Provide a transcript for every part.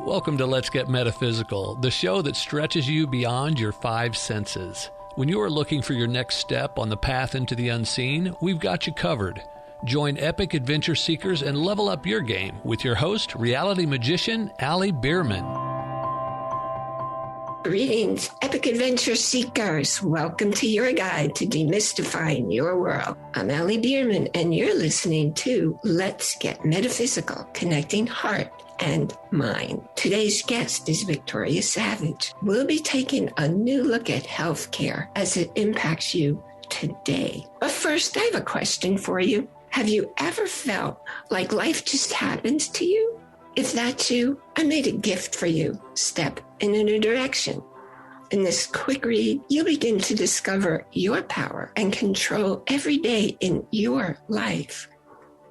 Welcome to Let's Get Metaphysical, the show that stretches you beyond your five senses. When you are looking for your next step on the path into the unseen, we've got you covered. Join epic adventure seekers and level up your game with your host, reality magician Allie Bierman. Greetings, epic adventure seekers. Welcome to your guide to demystifying your world. I'm Allie Bierman, and you're listening to Let's Get Metaphysical, connecting heart and mind. Today's guest is Victoria Savage. We'll be taking a new look at healthcare as it impacts you today. But first, I have a question for you. Have you ever felt like life just happens to you? If that's you, I made a gift for you. Step in a new direction. In this quick read, you'll begin to discover your power and control every day in your life.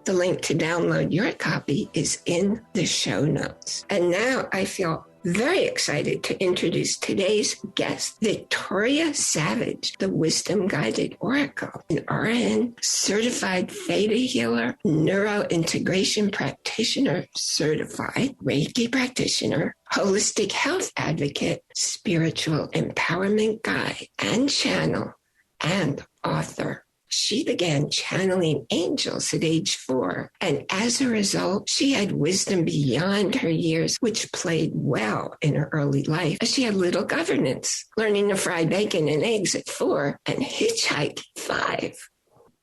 The link to download your copy is in the show notes. And now I feel very excited to introduce today's guest, Victoria Savage, the Wisdom Guided Oracle, an RN, certified theta healer, neurointegration practitioner, certified Reiki practitioner, holistic health advocate, spiritual empowerment guide, and channel, and author. She began channeling angels at age 4, and as a result, she had wisdom beyond her years, which played well in her early life, as she had little governance, learning to fry bacon and eggs at 4 and hitchhike 5.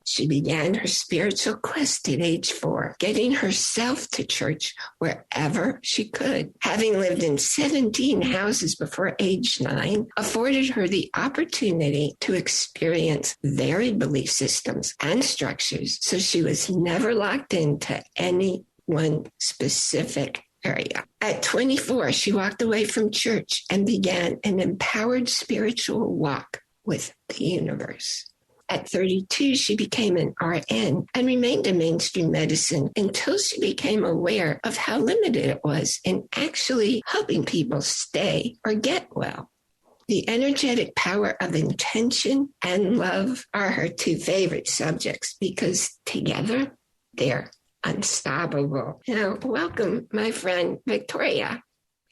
She began her spiritual quest at age 4, getting herself to church wherever she could. Having lived in 17 houses before age 9 afforded her the opportunity to experience varied belief systems and structures, so she was never locked into any one specific area. At 24, she walked away from church and began an empowered spiritual walk with the universe. At 32, she became an RN and remained in mainstream medicine until she became aware of how limited it was in actually helping people stay or get well. The energetic power of intention and love are her two favorite subjects because together they're unstoppable. Now, welcome, my friend, Victoria.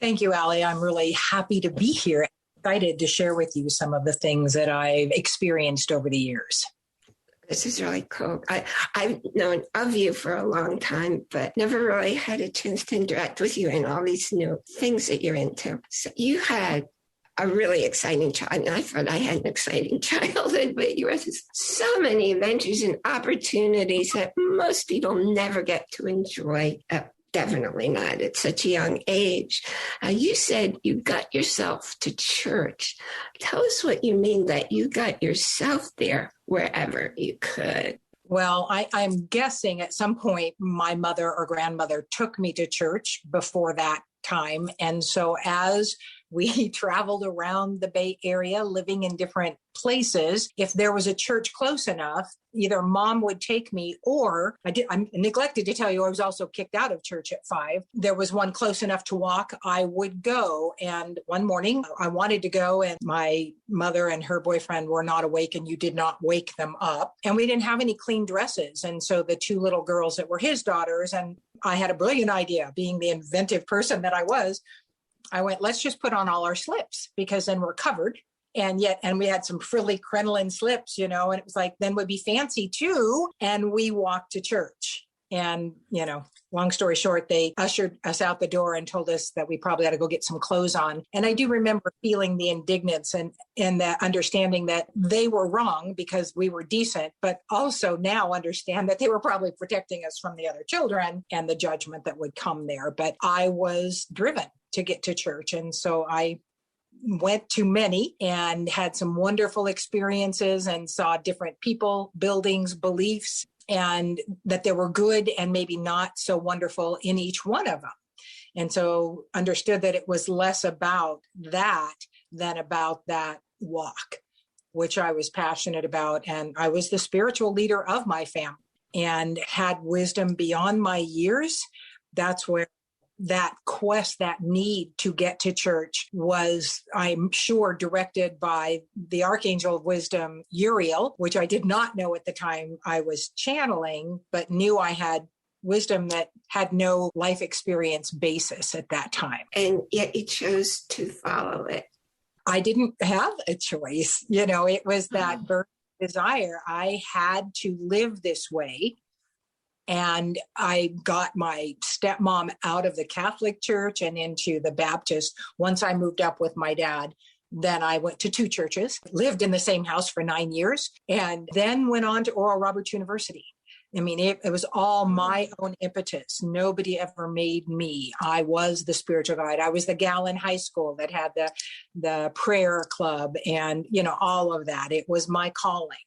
Thank you, Allie. I'm really happy to be here. Excited to share with you some of the things that I've experienced over the years. This is really cool. I've known of you for a long time, but never really had a chance to interact with you in all these new things that you're into. So you had a really exciting childhood. I thought I had an exciting childhood, but you had so many adventures and opportunities that most people never get to enjoy. Definitely not at such a young age. You said you got yourself to church. Tell us what you mean that you got yourself there wherever you could. Well, I'm guessing at some point my mother or grandmother took me to church before that time. And so as we traveled around the Bay Area, living in different places, if there was a church close enough, either mom would take me or I neglected to tell you, I was also kicked out of church at 5. There was one close enough to walk. I would go. And one morning I wanted to go and my mother and her boyfriend were not awake and you did not wake them up. And we didn't have any clean dresses. And so the 2 little girls that were his daughters, and I had a brilliant idea, being the inventive person that I was, I went, let's just put on all our slips because then we're covered. And we had some frilly crinoline slips, and it was like, then we'd be fancy too. And we walked to church. And, long story short, they ushered us out the door and told us that we probably had to go get some clothes on. And I do remember feeling the indignance and that understanding that they were wrong because we were decent, but also now understand that they were probably protecting us from the other children and the judgment that would come there. But I was driven to get to church. And so I went to many and had some wonderful experiences and saw different people, buildings, beliefs, and that there were good and maybe not so wonderful in each one of them. And so understood that it was less about that than about that walk, which I was passionate about. And I was the spiritual leader of my family and had wisdom beyond my years. That's where that quest, that need to get to church was, I'm sure, directed by the Archangel of Wisdom, Uriel, which I did not know at the time I was channeling, but knew I had wisdom that had no life experience basis at that time. And yet you chose to follow it. I didn't have a choice. It was that birth desire. I had to live this way. And I got my stepmom out of the Catholic Church and into the Baptist. Once I moved up with my dad, then I went to 2 churches, lived in the same house for 9 years, and then went on to Oral Roberts University. I mean, it was all my own impetus. Nobody ever made me. I was the spiritual guide. I was the gal in high school that had the prayer club and, all of that. It was my calling.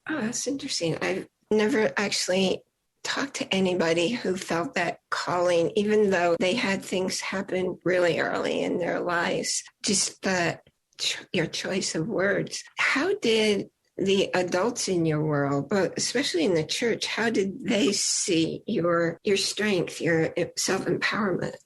Oh, that's interesting. I've never actually talked to anybody who felt that calling, even though they had things happen really early in their lives. Just your choice of words. How did the adults in your world, especially in the church, how did they see your strength, your self-empowerment?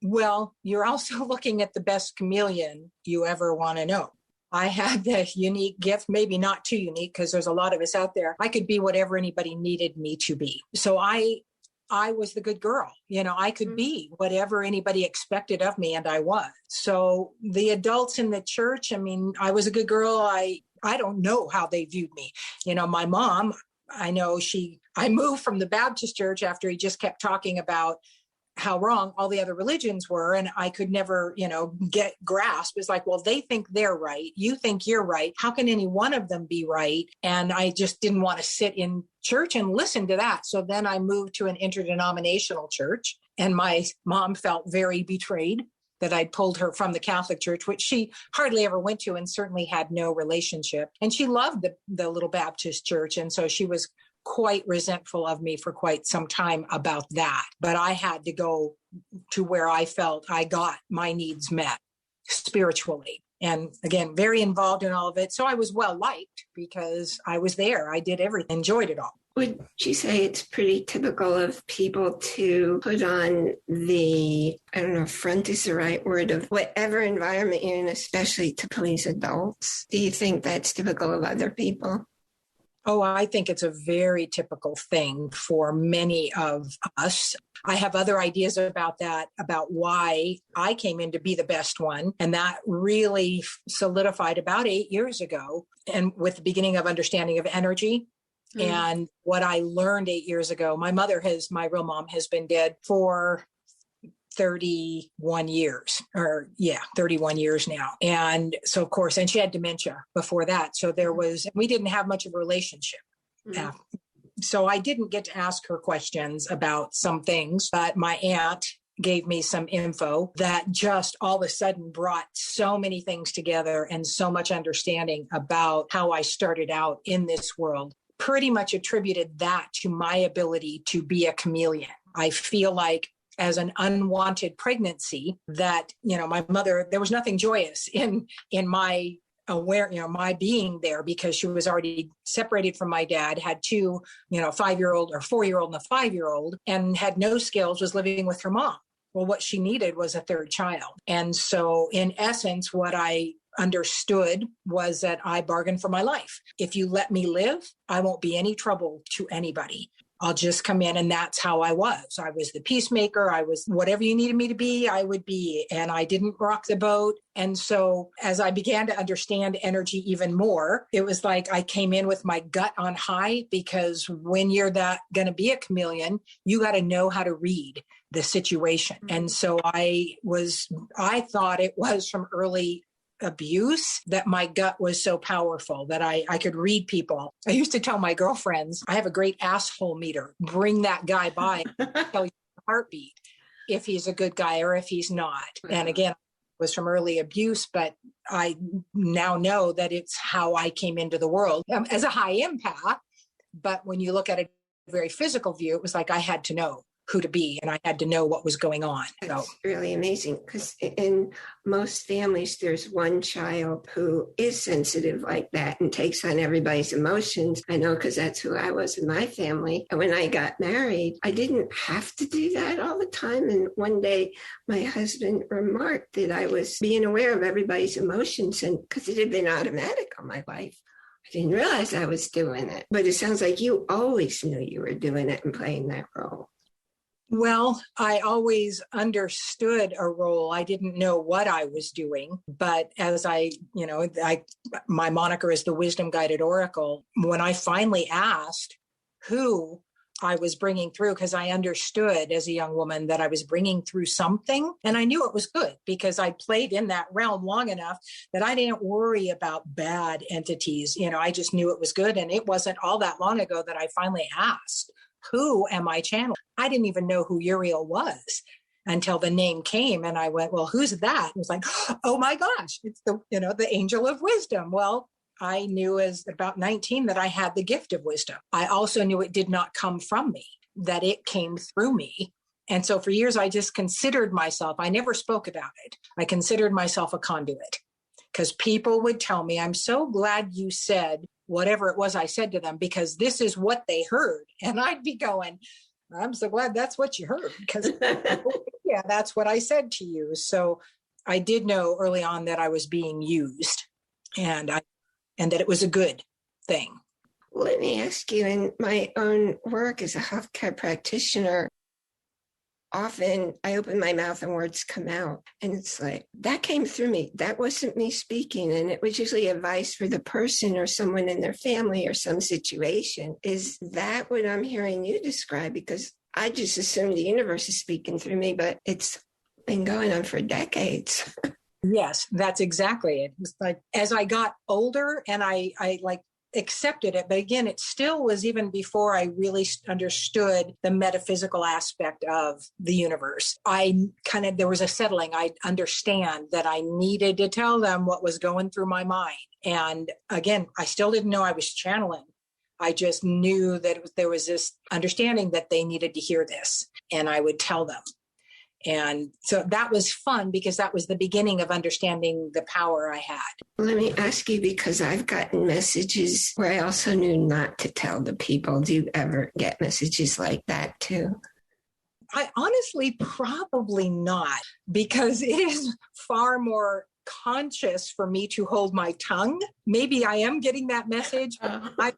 Well, you're also looking at the best chameleon you ever want to know. I had the unique gift, maybe not too unique because there's a lot of us out there. I could be whatever anybody needed me to be. So I was the good girl. I could be whatever anybody expected of me, and I was. So the adults in the church, I was a good girl. I don't know how they viewed me. My mom, I know I moved from the Baptist church after he just kept talking about how wrong all the other religions were. And I could never, grasp. It's like, well, they think they're right. You think you're right. How can any one of them be right? And I just didn't want to sit in church and listen to that. So then I moved to an interdenominational church, and my mom felt very betrayed that I'd pulled her from the Catholic Church, which she hardly ever went to and certainly had no relationship. And she loved the little Baptist church. And so she was quite resentful of me for quite some time about that. But I had to go to where I felt I got my needs met spiritually. And again, very involved in all of it. So I was well liked because I was there. I did everything, enjoyed it all. Would you say it's pretty typical of people to put on the, front is the right word, of whatever environment you're in, especially to please adults? Do you think that's typical of other people? Oh, I think it's a very typical thing for many of us. I have other ideas about that, about why I came in to be the best one. And that really solidified about 8 years ago. And with the beginning of understanding of energy and what I learned 8 years ago, my real mom has been dead for 31 years 31 years now. And so, of course, and she had dementia before that. So we didn't have much of a relationship. So I didn't get to ask her questions about some things, but my aunt gave me some info that just all of a sudden brought so many things together and so much understanding about how I started out in this world. Pretty much attributed that to my ability to be a chameleon. I feel like as an unwanted pregnancy that, my mother, there was nothing joyous in my my being there, because she was already separated from my dad, had 2, 5-year-old or 4-year-old and a 5-year-old, and had no skills, was living with her mom. Well, what she needed was a 3rd child. And so in essence, what I understood was that I bargained for my life. If you let me live, I won't be any trouble to anybody. I'll just come in, and that's how I was. I was the peacemaker. I was whatever you needed me to be, I would be. And I didn't rock the boat. And so as I began to understand energy even more, it was like I came in with my gut on high, because when you're going to be a chameleon, you got to know how to read the situation. And so I thought it was from early abuse that my gut was so powerful that I could read people. I used to tell my girlfriends, I have a great asshole meter. Bring that guy by and tell you the heartbeat if he's a good guy or if he's not. And again, it was from early abuse, but I now know that it's how I came into the world as a high empath. But when you look at a very physical view, it was like I had to know who to be, and I had to know what was going on. That's really amazing, because in most families, there's one child who is sensitive like that and takes on everybody's emotions. I know, because that's who I was in my family. And when I got married, I didn't have to do that all the time. And one day, my husband remarked that I was being aware of everybody's emotions, and because it had been automatic all my life. I didn't realize I was doing it. But it sounds like you always knew you were doing it and playing that role. Well, I always understood a role. I didn't know what I was doing, but as my moniker is the Wisdom Guided Oracle. When I finally asked who I was bringing through, because I understood as a young woman that I was bringing through something, and I knew it was good because I played in that realm long enough that I didn't worry about bad entities. I just knew it was good. And it wasn't all that long ago that I finally asked, who am I channeling? I didn't even know who Uriel was until the name came. And I went, well, who's that? It was like, oh my gosh, it's the angel of wisdom. Well, I knew as about 19 that I had the gift of wisdom. I also knew it did not come from me, that it came through me. And so for years, I just considered myself, I never spoke about it. I considered myself a conduit because people would tell me, I'm so glad you said whatever it was I said to them, because this is what they heard. And I'd be going, I'm so glad that's what you heard, because yeah, that's what I said to you. So I did know early on that I was being used and that it was a good thing. Let me ask you, in my own work as a healthcare practitioner, often I open my mouth and words come out. And it's like, that came through me. That wasn't me speaking. And it was usually advice for the person or someone in their family or some situation. Is that what I'm hearing you describe? Because I just assumed the universe is speaking through me, but it's been going on for decades. Yes, that's exactly it. It's like, as I got older and I accepted it, but again, it still was even before I really understood the metaphysical aspect of the universe. There was a settling. I understand that I needed to tell them what was going through my mind. And again, I still didn't know I was channeling. I just knew that there was this understanding that they needed to hear this, and I would tell them. And so that was fun because that was the beginning of understanding the power I had. Let me ask you, because I've gotten messages where I also knew not to tell the people. Do you ever get messages like that too? I honestly probably not, because it is far more conscious for me to hold my tongue. Maybe I am getting that message. I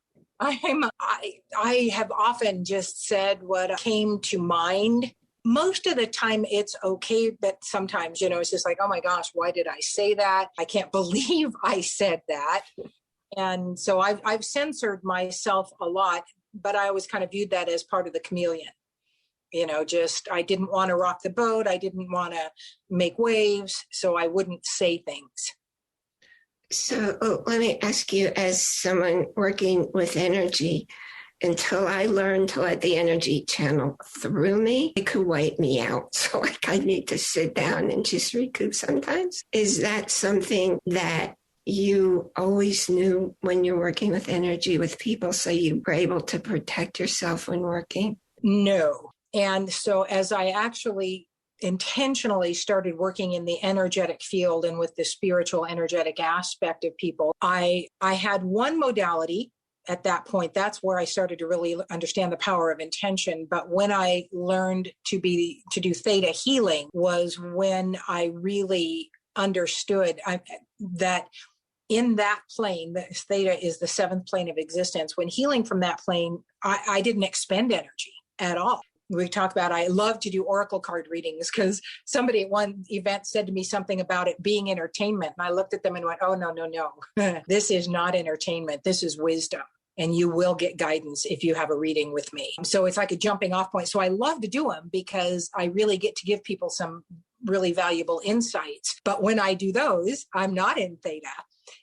have often just said what came to mind. Most of the time it's okay, but sometimes, it's just like, oh my gosh, why did I say that? I can't believe I said that. And so I've censored myself a lot, but I always kind of viewed that as part of the chameleon. I didn't want to rock the boat. I didn't want to make waves, so I wouldn't say things. So let me ask you, as someone working with energy, until I learned to let the energy channel through me, it could wipe me out. So I need to sit down and just recoup sometimes. Is that something that you always knew when you're working with energy with people, so you were able to protect yourself when working? No. And so as I actually intentionally started working in the energetic field and with the spiritual energetic aspect of people, I had one modality. At that point, that's where I started to really understand the power of intention. But when I learned to do theta healing was when I really understood that in that plane, theta is the seventh plane of existence. When healing from that plane, I didn't expend energy at all. We talk about, I love to do oracle card readings because somebody at one event said to me something about it being entertainment. And I looked at them and went, oh, no. This is not entertainment. This is wisdom. And you will get guidance if you have a reading with me. So it's like a jumping off point. So I love to do them because I really get to give people some really valuable insights. But when I do those, I'm not in theta,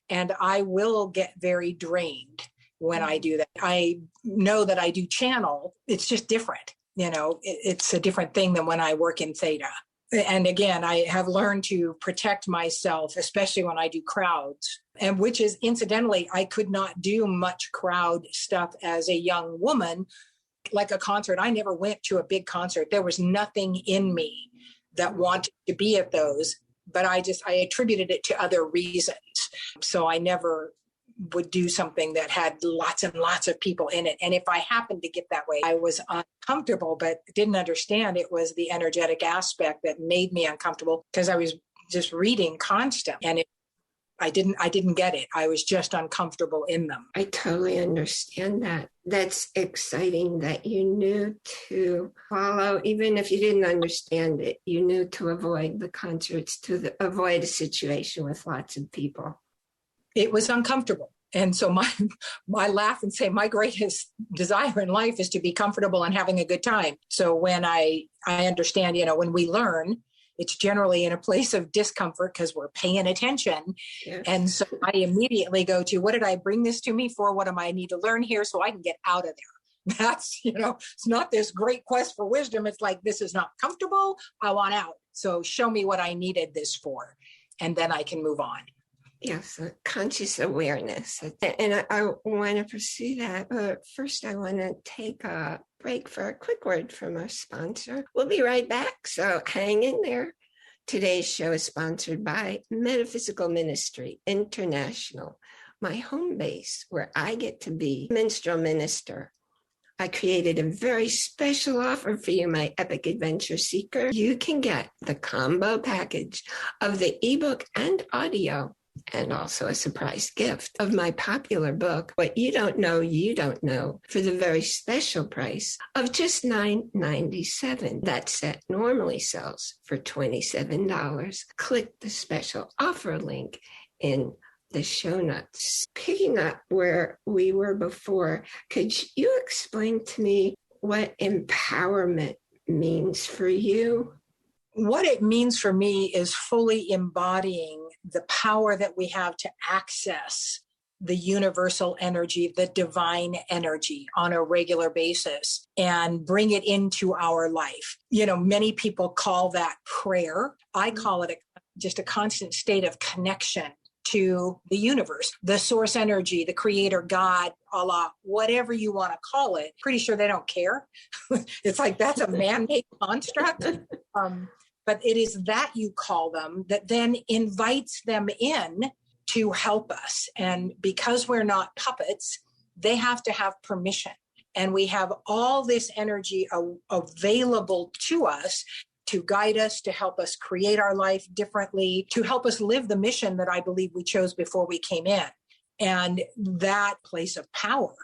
and I will get very drained when I do that. I know that I do channel. It's just different. It's a different thing than when I work in theta. And again, I have learned to protect myself, especially when I do crowds. And which is, incidentally, I could not do much crowd stuff as a young woman, like a concert. I never went to a big concert. There was nothing in me that wanted to be at those, but I attributed it to other reasons. So I never would do something that had lots and lots of people in it. And if I happened to get that way, I was uncomfortable, but didn't understand it was the energetic aspect that made me uncomfortable because I was just reading constant. And I didn't get it. I was just uncomfortable in them. I totally understand that. That's exciting that you knew to follow, even if you didn't understand it, you knew to avoid the concerts, avoid a situation with lots of people. It was uncomfortable. And so my laugh and say my greatest desire in life is to be comfortable and having a good time. So when I understand, when we learn, it's generally in a place of discomfort because we're paying attention. Yes. And so I immediately go to, what did I bring this to me for? What am I need to learn here so I can get out of there? That's, it's not this great quest for wisdom. It's like, this is not comfortable. I want out. So show me what I needed this for. And then I can move on. Yes, conscious awareness. And I want to pursue that. But first, I want to take a break for a quick word from our sponsor. We'll be right back, so hang in there. Today's show is sponsored by Metaphysical Ministry International, my home base where I get to be minstrel minister. I created a very special offer for you, my epic adventure seeker. You can get the combo package of the ebook and audio, and also a surprise gift of my popular book, What You Don't Know, You Don't Know, for the very special price of just $9.97. That set normally sells for $27. Click the special offer link in the show notes. Picking up where we were before, could you explain to me what empowerment means for you? What it means for me is fully embodying the power that we have to access the universal energy, the divine energy on a regular basis and bring it into our life. Many people call that prayer. I call it just a constant state of connection to the universe, the source energy, the creator, God, Allah, whatever you want to call it. Pretty sure they don't care. It's like that's a man-made construct. But it is that you call them that then invites them in to help us. And because we're not puppets, they have to have permission. And we have all this energy available to us to guide us, to help us create our life differently, to help us live the mission that I believe we chose before we came in. And that place of power,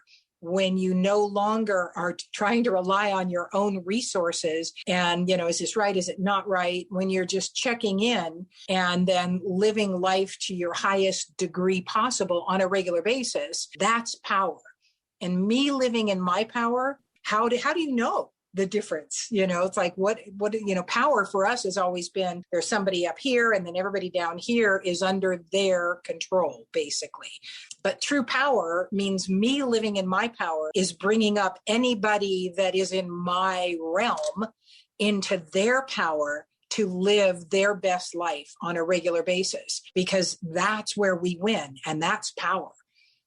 when you no longer are trying to rely on your own resources and, is this right? Is it not right? When you're just checking in and then living life to your highest degree possible on a regular basis, that's power. And me living in my power, how do you know the difference? It's like what, power for us has always been there's somebody up here and then everybody down here is under their control, basically. But true power means me living in my power is bringing up anybody that is in my realm into their power to live their best life on a regular basis, because that's where we win. And that's power.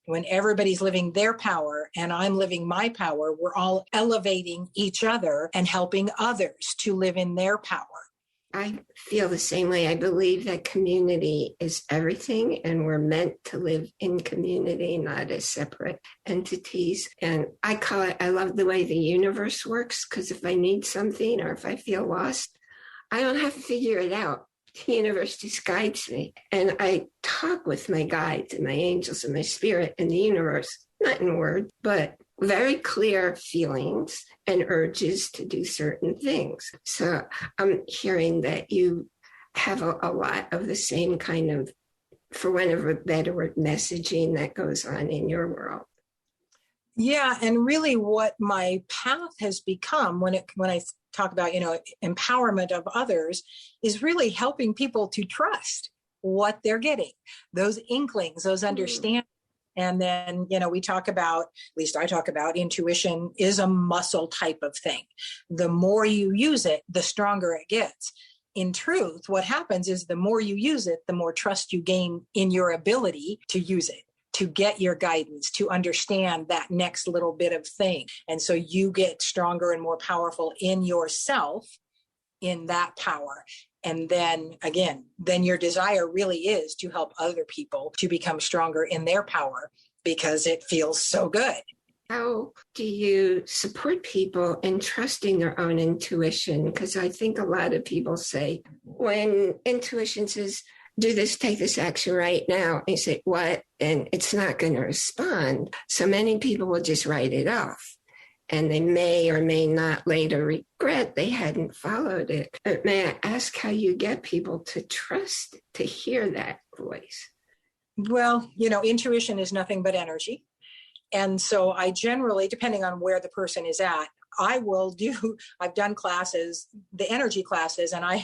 When everybody's living their power and I'm living my power, we're all elevating each other and helping others to live in their power. I feel the same way. I believe that community is everything, and we're meant to live in community, not as separate entities. And I love the way the universe works, because if I need something or if I feel lost, I don't have to figure it out. The universe just guides me. And I talk with my guides and my angels and my spirit and the universe, not in words, but very clear feelings and urges to do certain things. So I'm hearing that you have a lot of the same kind of, for want of a better word, messaging that goes on in your world. Yeah. And really what my path has become when I talk about, empowerment of others is really helping people to trust what they're getting, those inklings, those understandings. And then, we talk about, at least I talk about, intuition is a muscle type of thing. The more you use it, the stronger it gets. In truth, what happens is the more you use it, the more trust you gain in your ability to use it, to get your guidance, to understand that next little bit of thing. And so you get stronger and more powerful in yourself, in that power. And then again, then your desire really is to help other people to become stronger in their power, because it feels so good. How do you support people in trusting their own intuition? Because I think a lot of people say when intuition says, do this, take this action right now. And you say, what? And it's not going to respond. So many people will just write it off. And they may or may not later regret they hadn't followed it. But may I ask how you get people to trust, to hear that voice? Well, intuition is nothing but energy. And so I generally, depending on where the person is at, I've done classes, the energy classes, and I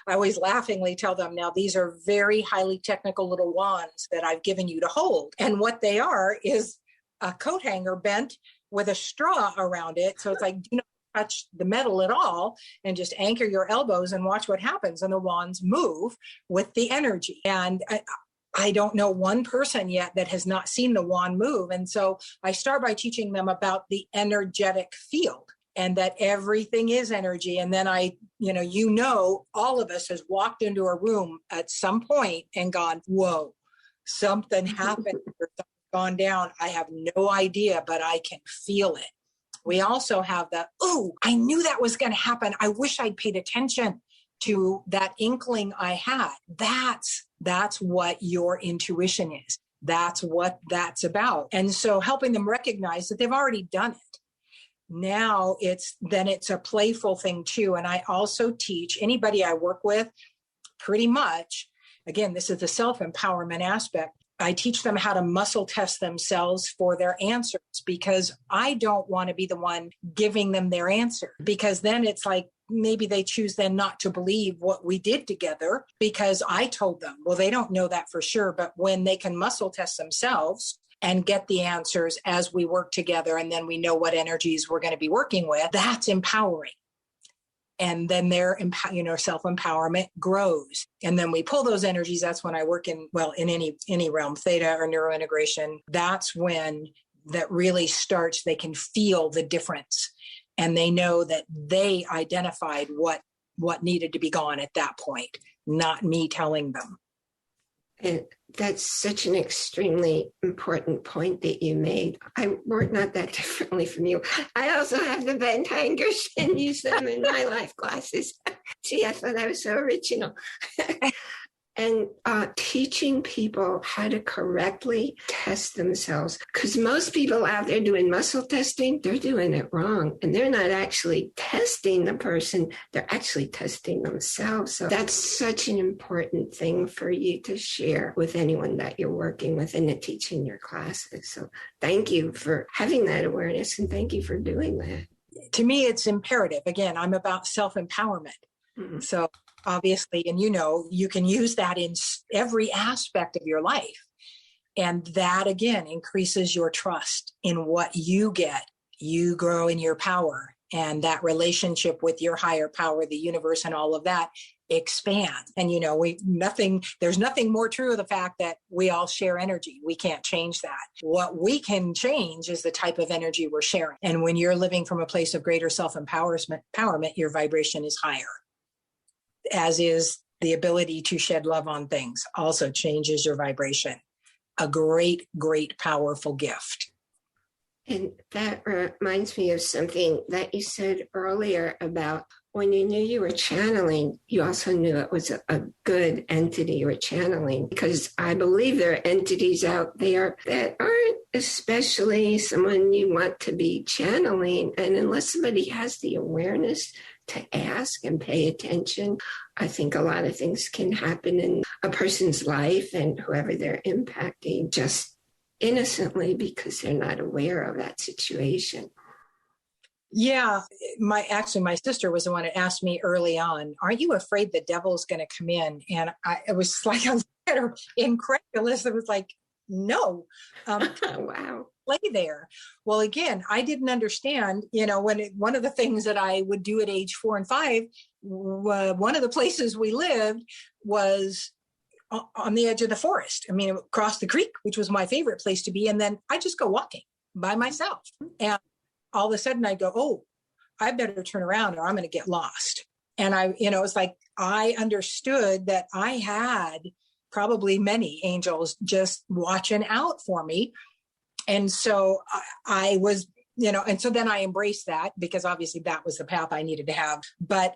always laughingly tell them, now these are very highly technical little wands that I've given you to hold. And what they are is a coat hanger bent with a straw around it. So it's like, do not touch the metal at all and just anchor your elbows and watch what happens. And the wands move with the energy. And I don't know one person yet that has not seen the wand move. And so I start by teaching them about the energetic field and that everything is energy. And then all of us has walked into a room at some point and gone, whoa, something happened, or something gone down. I have no idea, but I can feel it. We also have I knew that was going to happen. I wish I'd paid attention to that inkling I had. That's what your intuition is. That's what that's about. And so helping them recognize that they've already done it. Now it's a playful thing too. And I also teach anybody I work with pretty much, again, this is the self-empowerment aspect. I teach them how to muscle test themselves for their answers, because I don't want to be the one giving them their answer, because then it's like, maybe they choose then not to believe what we did together because I told them. Well, they don't know that for sure, but when they can muscle test themselves and get the answers as we work together, and then we know what energies we're going to be working with, that's empowering. And then their self-empowerment grows. And then we pull those energies. That's when I work in any realm, theta or neurointegration. That's when that really starts. They can feel the difference. And they know that they identified what needed to be gone at that point, not me telling them. And that's such an extremely important point that you made. I work not that differently from you. I also have the bent hangers and use them in my life classes. See, I thought I was so original. And teaching people how to correctly test themselves. Because most people out there doing muscle testing, they're doing it wrong. And they're not actually testing the person, they're actually testing themselves. So that's such an important thing for you to share with anyone that you're working with and to teach in your classes. So thank you for having that awareness, and thank you for doing that. To me, it's imperative. Again, I'm about self-empowerment. Mm-hmm. So obviously, and you can use that in every aspect of your life. And that, again, increases your trust in what you get. You grow in your power, and that relationship with your higher power, the universe, and all of that expands. And, there's nothing more true of the fact that we all share energy. We can't change that. What we can change is the type of energy we're sharing. And when you're living from a place of greater self-empowerment, your vibration is higher. As is the ability to shed love on things also changes your vibration. A great, great, powerful gift. And that reminds me of something that you said earlier about when you knew you were channeling, you also knew it was a good entity you were channeling, because I believe there are entities out there that aren't especially someone you want to be channeling. And unless somebody has the awareness to ask and pay attention, I think a lot of things can happen in a person's life and whoever they're impacting just innocently because they're not aware of that situation. Yeah, my sister was the one that asked me early on, aren't you afraid the devil's going to come in? And it was like, I was kind of incredulous. It was like, no. Wow. Play there. Well, again, I didn't understand, one of the things that I would do at age 4 and 5, one of the places we lived was on the edge of the forest. I mean, across the creek, which was my favorite place to be. And then I just go walking by myself. And all of a sudden I go, oh, I better turn around or I'm going to get lost. And it's like, I understood that I had probably many angels just watching out for me. And so I was, and so then I embraced that because obviously that was the path I needed to have. But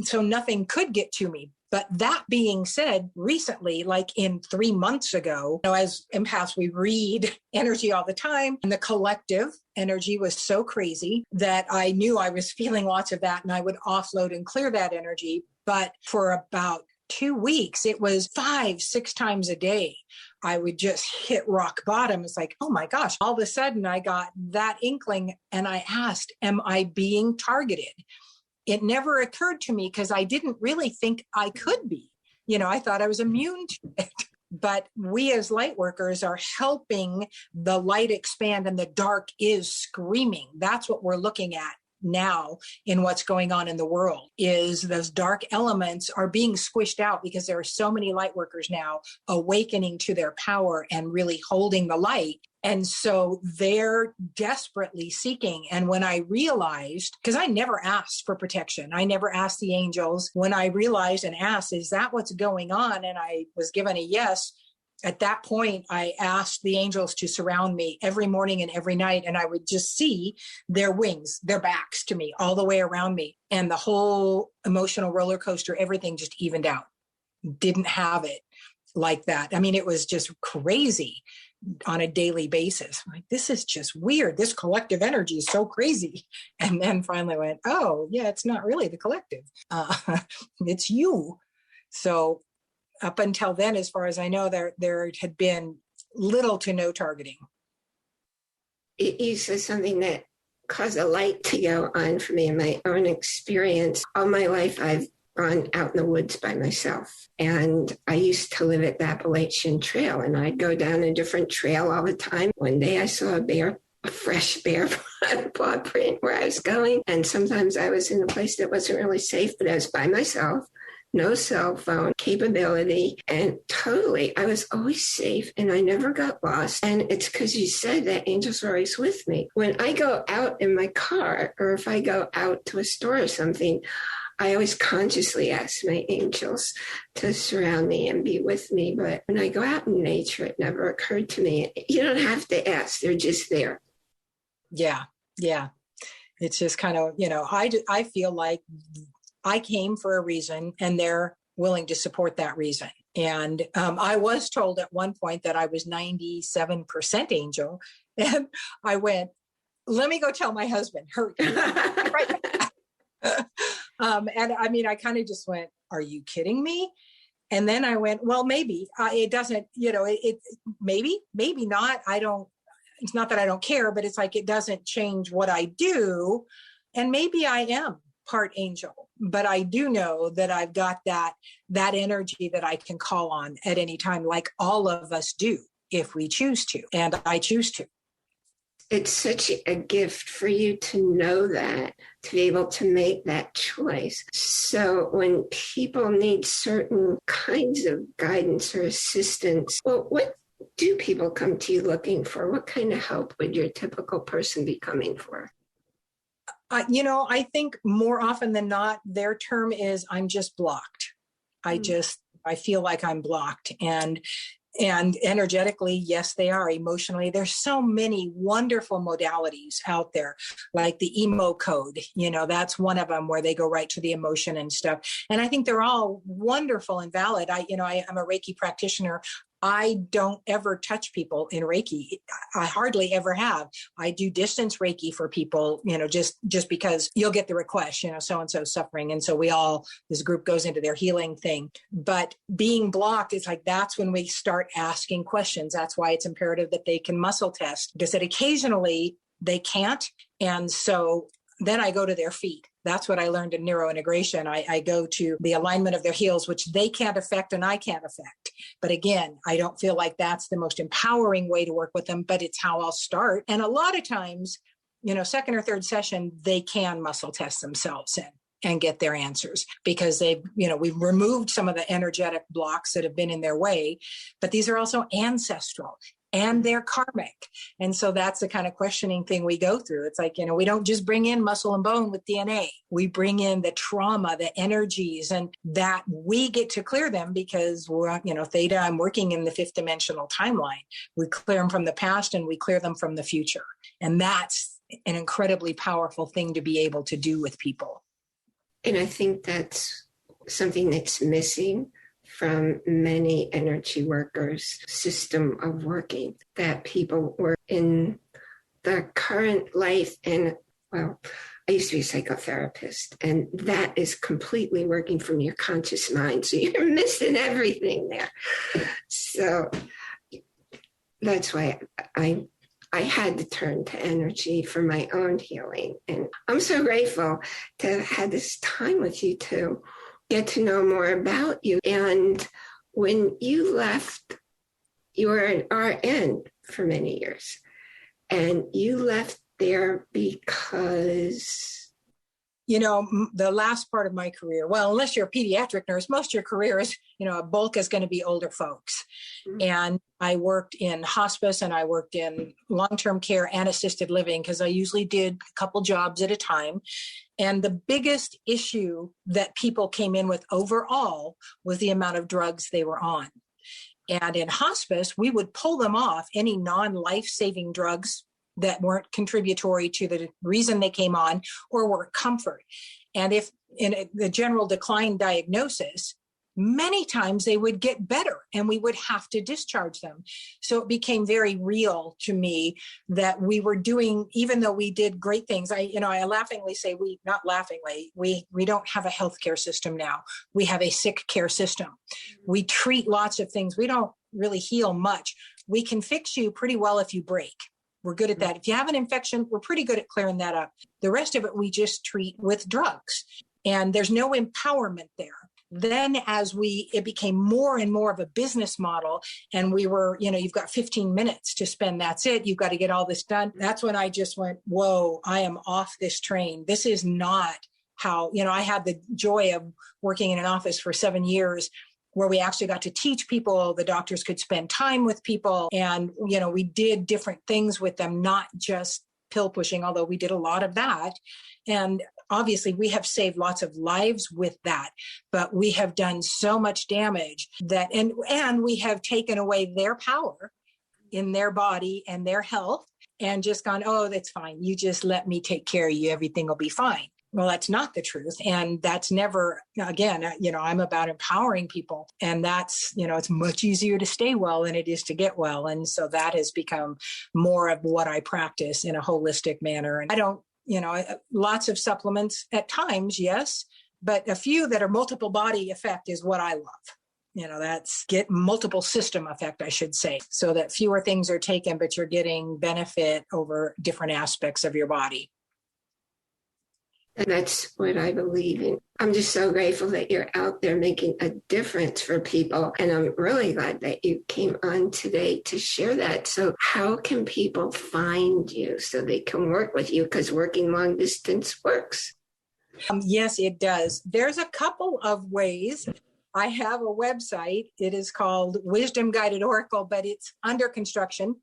so nothing could get to me. But that being said, recently, like in 3 months ago, as empaths, we read energy all the time. And the collective energy was so crazy that I knew I was feeling lots of that, and I would offload and clear that energy. But for about 2 weeks, it was 5-6 times a day. I would just hit rock bottom. It's like, oh my gosh, all of a sudden I got that inkling and I asked, am I being targeted? It never occurred to me because I didn't really think I could be. I thought I was immune to it. But we as light workers are helping the light expand and the dark is screaming. That's what we're looking at now in what's going on in the world, is those dark elements are being squished out because there are so many light workers now awakening to their power and really holding the light. And so they're desperately seeking. And when I realized, because I never asked for protection, I never asked the angels. When I realized and asked, is that what's going on? And I was given a yes. At that point, I asked the angels to surround me every morning and every night, and I would just see their wings, their backs to me all the way around me. And the whole emotional roller coaster, everything just evened out. Didn't have it like that. I mean, it was just crazy on a daily basis. Like, this is just weird. This collective energy is so crazy. And then finally went, oh, yeah, it's not really the collective. It's you. So up until then, as far as I know, there had been little to no targeting. You said something that caused a light to go on for me in my own experience. All my life, I've gone out in the woods by myself. And I used to live at the Appalachian Trail, and I'd go down a different trail all the time. One day I saw a fresh bear paw print where I was going. And sometimes I was in a place that wasn't really safe, but I was by myself. No cell phone capability, and totally, I was always safe and I never got lost. And it's because you said that angels are always with me. When I go out in my car, or if I go out to a store or something, I always consciously ask my angels to surround me and be with me. But when I go out in nature, it never occurred to me. You don't have to ask, they're just there. Yeah. It's just kind of, I feel like I came for a reason and they're willing to support that reason. And I was told at one point that I was 97% angel. And I went, let me go tell my husband. Hurry. And I mean, I kind of just went, are you kidding me? And then I went, well, maybe it doesn't, maybe not. It's not that I don't care, but it's like, it doesn't change what I do. And maybe I am part angel, but I do know that I've got that energy that I can call on at any time, like all of us do, if we choose to, and I choose to. It's such a gift for you to know that, to be able to make that choice. So when people need certain kinds of guidance or assistance, well, what do people come to you looking for? What kind of help would your typical person be coming for? I think more often than not, their term is, I'm just blocked. I feel like I'm blocked. And energetically, yes, they are. Emotionally, there's so many wonderful modalities out there, like the emo code, that's one of them where they go right to the emotion and stuff. And I think they're all wonderful and valid. I'm a Reiki practitioner. I don't ever touch people in Reiki. I hardly ever have. I do distance Reiki for people, just because you'll get the request, so-and-so suffering. And so this group goes into their healing thing. But being blocked, it's like, that's when we start asking questions. That's why it's imperative that they can muscle test, because that occasionally they can't. And so then I go to their feet. That's what I learned in neurointegration. I go to the alignment of their heels, which they can't affect and I can't affect. But again, I don't feel like that's the most empowering way to work with them, but it's how I'll start. And a lot of times, second or third session, they can muscle test themselves in and get their answers, because we've removed some of the energetic blocks that have been in their way, but these are also ancestral and they're karmic. And so that's the kind of questioning thing we go through. It's like, we don't just bring in muscle and bone with DNA. We bring in the trauma, the energies, and that we get to clear them because we're, theta, I'm working in the 5th dimensional timeline. We clear them from the past and we clear them from the future. And that's an incredibly powerful thing to be able to do with people. And I think that's something that's missing from many energy workers' system of working, that people were in the current life. And well, I used to be a psychotherapist, and that is completely working from your conscious mind. So you're missing everything there. So that's why I had to turn to energy for my own healing. And I'm so grateful to have had this time with you to get to know more about you. And when you left, you were an RN for many years, and you left there because... The last part of my career, well, unless you're a pediatric nurse, most of your career is, a bulk is going to be older folks. Mm-hmm. And I worked in hospice, and I worked in long-term care and assisted living, because I usually did a couple jobs at a time. And the biggest issue that people came in with overall was the amount of drugs they were on. And in hospice, we would pull them off any non-life-saving drugs that weren't contributory to the reason they came on or were comfort. And if in the general decline diagnosis, many times they would get better and we would have to discharge them. So it became very real to me that we were doing, even though we did great things. I laughingly say, we don't have a healthcare system now. We have a sick care system. We treat lots of things. We don't really heal much. We can fix you pretty well if you break. We're good at that. If you have an infection, we're pretty good at clearing that up. The rest of it, we just treat with drugs, and there's no empowerment there. Then it became more and more of a business model, and we were, you've got 15 minutes to spend. That's it. You've got to get all this done. That's when I just went, whoa, I am off this train. This is not how, I had the joy of working in an office for 7 years where we actually got to teach people. The doctors could spend time with people, and, we did different things with them, not just pill pushing, although we did a lot of that. And obviously we have saved lots of lives with that, but we have done so much damage that, and we have taken away their power in their body and their health, and just gone, oh, that's fine. You just let me take care of you. Everything will be fine. Well, that's not the truth. And that's never, again, I'm about empowering people, and that's, it's much easier to stay well than it is to get well. And so that has become more of what I practice in a holistic manner. And I don't, lots of supplements at times, yes, but a few that are multiple body effect is what I love. That's get multiple system effect, I should say, so that fewer things are taken, but you're getting benefit over different aspects of your body. And that's what I believe in. I'm just so grateful that you're out there making a difference for people. And I'm really glad that you came on today to share that. So how can people find you so they can work with you? Because working long distance works. Yes, it does. There's a couple of ways. I have a website. It is called Wisdom Guided Oracle, but it's under construction.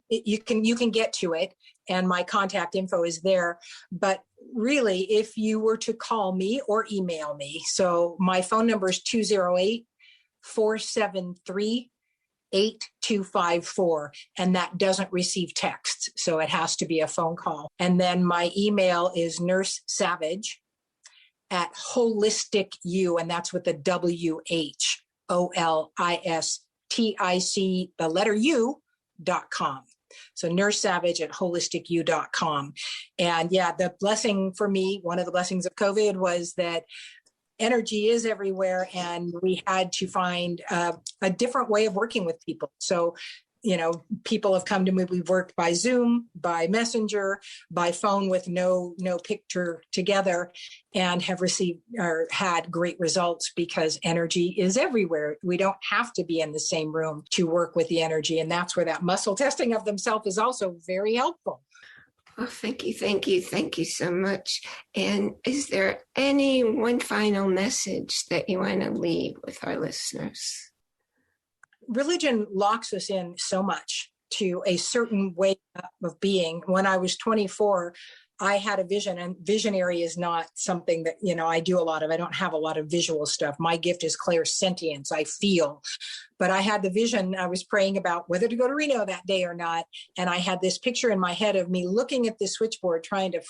You can get to it, and my contact info is there. But really, if you were to call me or email me, so my phone number is 208-473-8254, and that doesn't receive texts, so it has to be a phone call. And then my email is nursesavage@holisticu, and that's with the WHOLISTIC, the letter U.com. So nursesavage@holisticu.com. And yeah, the blessing for me, one of the blessings of COVID was that energy is everywhere, and we had to find a different way of working with people. So, people have come to me. We've worked by Zoom, by Messenger, by phone with no picture together, and have received or had great results because energy is everywhere. We don't have to be in the same room to work with the energy. And that's where that muscle testing of themselves is also very helpful. Well, thank you so much. And is there any one final message that you want to leave with our listeners? Religion locks us in so much to a certain way of being. When I was 24, I had a vision, and visionary is not something that, I do a lot of. I don't have a lot of visual stuff. My gift is clairsentience. I feel. But I had the vision. I was praying about whether to go to Reno that day or not. And I had this picture in my head of me looking at the switchboard, trying to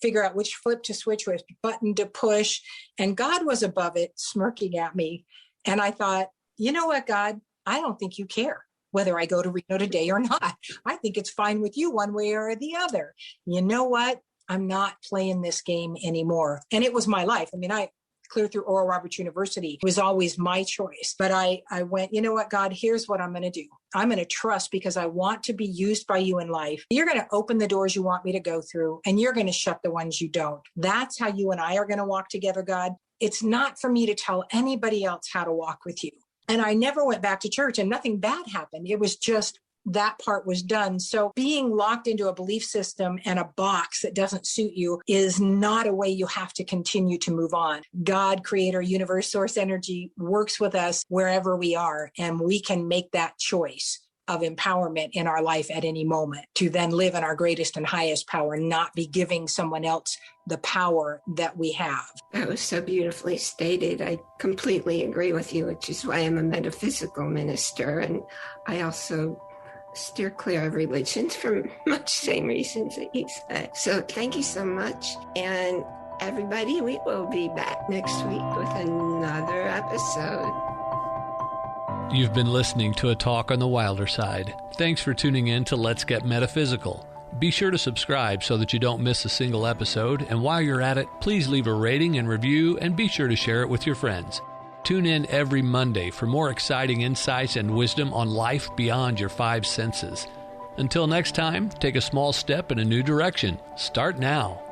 figure out which flip to switch, which button to push. And God was above it, smirking at me. And I thought, you know what, God, I don't think you care whether I go to Reno today or not. I think it's fine with you one way or the other. You know what? I'm not playing this game anymore. And it was my life. I mean, I clear through Oral Roberts University was always my choice. But I went, you know what, God, here's what I'm going to do. I'm going to trust because I want to be used by you in life. You're going to open the doors you want me to go through, and you're going to shut the ones you don't. That's how you and I are going to walk together, God. It's not for me to tell anybody else how to walk with you. And I never went back to church, and nothing bad happened. It was just that part was done. So being locked into a belief system and a box that doesn't suit you is not a way you have to continue to move on. God, creator, universe, source energy works with us wherever we are, and we can make that choice of empowerment in our life at any moment to then live in our greatest and highest power, not be giving someone else the power that we have. That was so beautifully stated. I completely agree with you, which is why I'm a metaphysical minister. And I also steer clear of religions for much same reasons that you said. So thank you so much. And everybody, we will be back next week with another episode. You've been listening to a talk on the wilder side. Thanks for tuning in to Let's Get Metaphysical. Be sure to subscribe so that you don't miss a single episode. And while you're at it, please leave a rating and review, and be sure to share it with your friends. Tune in every Monday for more exciting insights and wisdom on life beyond your five senses. Until next time, take a small step in a new direction. Start now.